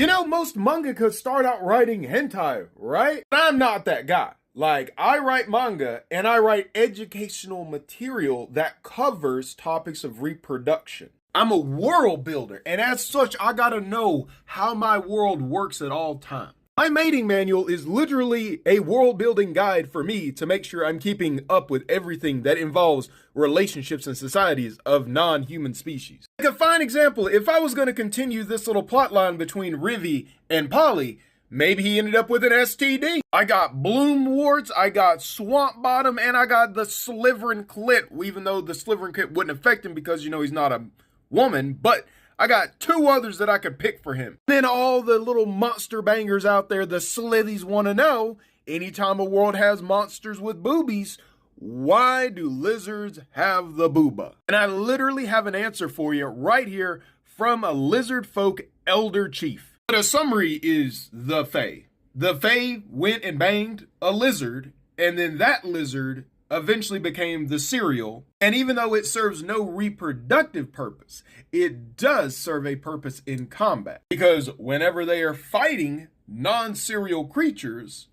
You know, most mangaka start out writing hentai, right? I'm not that guy. Like, I write manga and I write educational material that covers topics of reproduction. I'm a world builder, and as such, I gotta know how my world works at all times. My mating manual is literally a world building guide for me to make sure I'm keeping up with everything that involves relationships and societies of non-human species. Like a fine example, if I was going to continue this little plot line between Rivi and Polly, maybe he ended up with an STD. I got bloom warts, I got swamp bottom, and I got the sliverin' clit, even though the sliverin' clit wouldn't affect him because, you know, he's not a woman, but I got two others that I could pick for him. Then all the little monster bangers out there, the slithies want to know, anytime a world has monsters with boobies, why do lizards have the booba? And I literally have an answer for you right here from a lizard folk elder chief. But a summary is the Fae. The Fae went and banged a lizard, and then that lizard eventually became the cereal. And even though it serves no reproductive purpose, it does serve a purpose in combat. Because whenever they are fighting non-cereal creatures,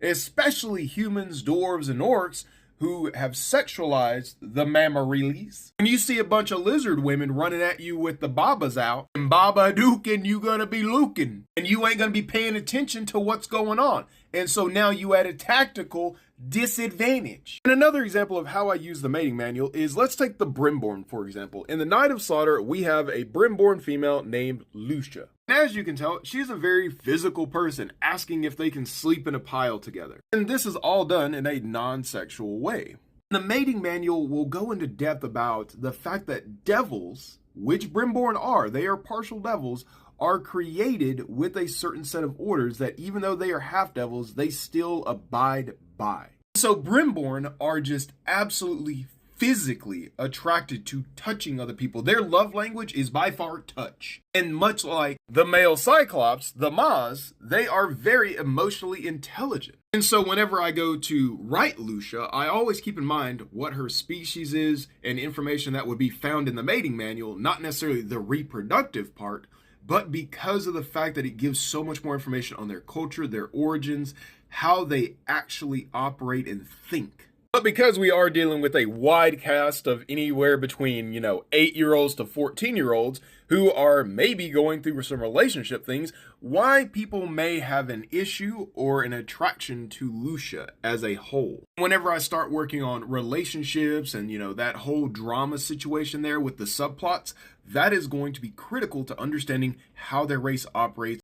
especially humans, dwarves, and orcs, who have sexualized the mammariles. When you see a bunch of lizard women running at you with the babas out, and baba dukin', you gonna be looking, and you ain't gonna be paying attention to what's going on. And so now you at a tactical disadvantage. And another example of how I use the mating manual is, let's take the Brimborn, for example. In the Night of Slaughter, we have a Brimborn female named Lucia. And as you can tell, she's a very physical person, asking if they can sleep in a pile together. And this is all done in a non-sexual way. The mating manual will go into depth about the fact that devils, which Brimborn are, they are partial devils, are created with a certain set of orders that even though they are half devils, they still abide by. So Brimborn are just absolutely physically attracted to touching other people. Their love language is by far touch. And much like the male Cyclops, the Maz, they are very emotionally intelligent. And so whenever I go to write Lucia, I always keep in mind what her species is and information that would be found in the mating manual, not necessarily the reproductive part, but because of the fact that it gives so much more information on their culture, their origins, how they actually operate and think. But because we are dealing with a wide cast of anywhere between, 8-year-olds to 14-year-olds who are maybe going through some relationship things, why people may have an issue or an attraction to Lucia as a whole. Whenever I start working on relationships and, that whole drama situation there with the subplots, that is going to be critical to understanding how their race operates